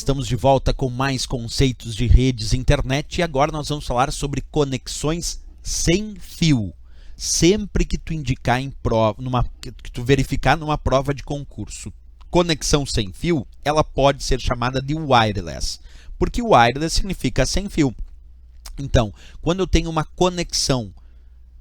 estamos de volta com mais conceitos de redes e internet e agora nós vamos falar sobre conexões sem fio. Sempre que tu indicar em prova, que tu verificar numa prova de concurso, conexão sem fio, ela pode ser chamada de wireless, porque wireless significa sem fio. Então, quando eu tenho uma conexão,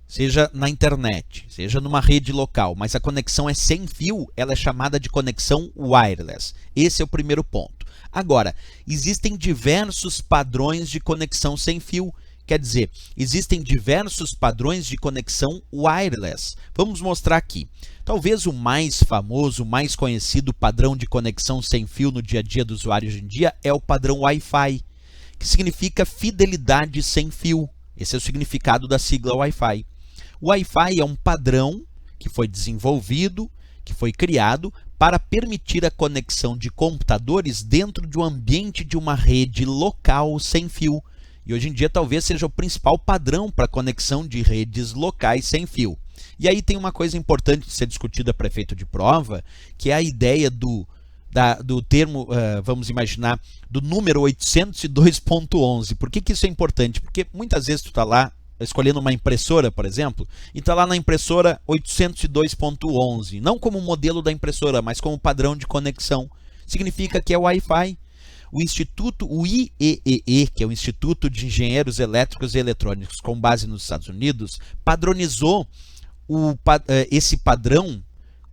seja na internet, seja numa rede local, mas a conexão é sem fio, ela é chamada de conexão wireless. Esse é o primeiro ponto. Agora, existem diversos padrões de conexão sem fio. Quer dizer, existem diversos padrões de conexão wireless. Vamos mostrar aqui. Talvez o mais famoso, o mais conhecido padrão de conexão sem fio no dia a dia do usuário hoje em dia é o padrão Wi-Fi, que significa fidelidade sem fio. Esse é o significado da sigla Wi-Fi. O Wi-Fi é um padrão que foi desenvolvido, que foi criado para permitir a conexão de computadores dentro de um ambiente de uma rede local sem fio. E hoje em dia talvez seja o principal padrão para conexão de redes locais sem fio. E aí tem uma coisa importante de ser discutida para efeito de prova, que é a ideia do termo, vamos imaginar, do número 802.11. Por que isso é importante? Porque muitas vezes tu está lá escolhendo uma impressora, por exemplo, e está lá na impressora 802.11, não como modelo da impressora, mas como padrão de conexão. Significa que é Wi-Fi. O IEEE, que é o Instituto de Engenheiros Elétricos e Eletrônicos, com base nos Estados Unidos, padronizou esse padrão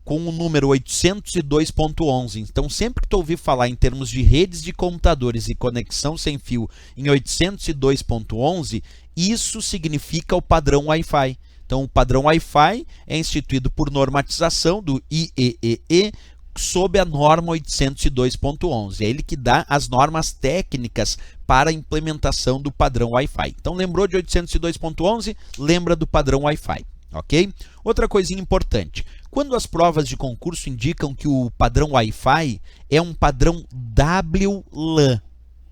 com o número 802.11. Então, sempre que tu ouvir falar em termos de redes de computadores e conexão sem fio em 802.11, isso significa o padrão Wi-Fi. Então, o padrão Wi-Fi é instituído por normatização do IEEE, sob a norma 802.11. É ele que dá as normas técnicas para a implementação do padrão Wi-Fi. Então, lembrou de 802.11? Lembra do padrão Wi-Fi, ok? Outra coisinha importante. Quando as provas de concurso indicam que o padrão Wi-Fi é um padrão WLAN,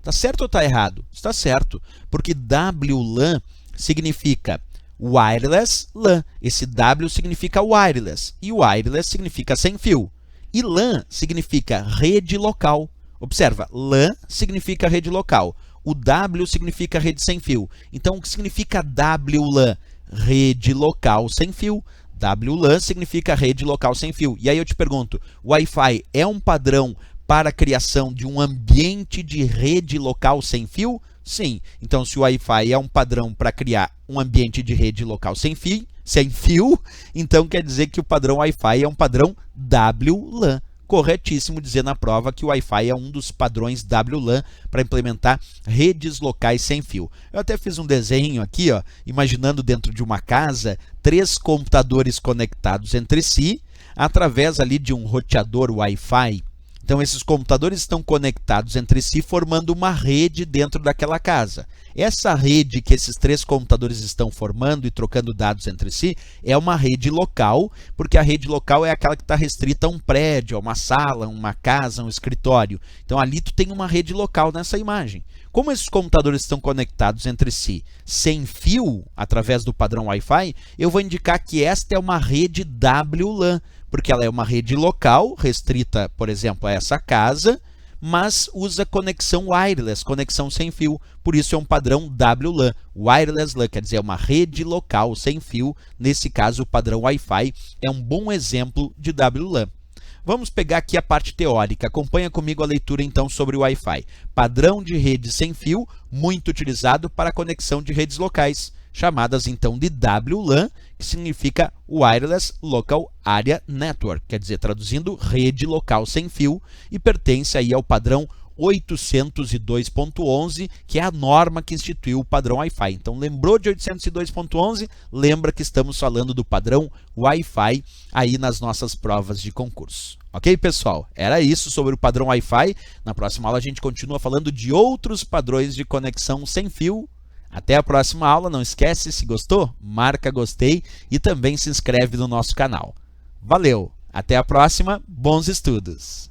tá certo ou tá errado? Está certo, porque WLAN significa Wireless LAN. Esse W significa wireless e wireless significa sem fio. E LAN significa rede local. Observa, LAN significa rede local. O W significa rede sem fio. Então, o que significa WLAN? Rede local sem fio. WLAN significa rede local sem fio. E aí eu te pergunto, o Wi-Fi é um padrão para a criação de um ambiente de rede local sem fio? Sim. Então, se o Wi-Fi é um padrão para criar um ambiente de rede local sem fio, então quer dizer que o padrão Wi-Fi é um padrão WLAN. Corretíssimo dizer na prova que o Wi-Fi é um dos padrões WLAN para implementar redes locais sem fio. Eu até fiz um desenho aqui, ó, imaginando dentro de uma casa 3 computadores conectados entre si através ali de um roteador Wi-Fi. Então, esses computadores estão conectados entre si, formando uma rede dentro daquela casa. Essa rede que esses 3 computadores estão formando e trocando dados entre si é uma rede local, porque a rede local é aquela que está restrita a um prédio, a uma sala, uma casa, um escritório. Então, ali tu tem uma rede local nessa imagem. Como esses computadores estão conectados entre si sem fio, através do padrão Wi-Fi, eu vou indicar que esta é uma rede WLAN, porque ela é uma rede local, restrita, por exemplo, a essa casa, mas usa conexão wireless, conexão sem fio. Por isso é um padrão WLAN. Wireless LAN quer dizer uma rede local sem fio. Nesse caso, o padrão Wi-Fi é um bom exemplo de WLAN. Vamos pegar aqui a parte teórica. Acompanha comigo a leitura então sobre o Wi-Fi. Padrão de rede sem fio, muito utilizado para a conexão de redes locais, chamadas então de WLAN, que significa Wireless Local Area Network, quer dizer, traduzindo, rede local sem fio, e pertence aí ao padrão 802.11, que é a norma que instituiu o padrão Wi-Fi. Então, lembrou de 802.11? Lembra que estamos falando do padrão Wi-Fi aí nas nossas provas de concurso. Ok, pessoal? Era isso sobre o padrão Wi-Fi. Na próxima aula a gente continua falando de outros padrões de conexão sem fio. Até a próxima aula. Não esquece, se gostou, marca gostei e também se inscreve no nosso canal. Valeu! Até a próxima. Bons estudos!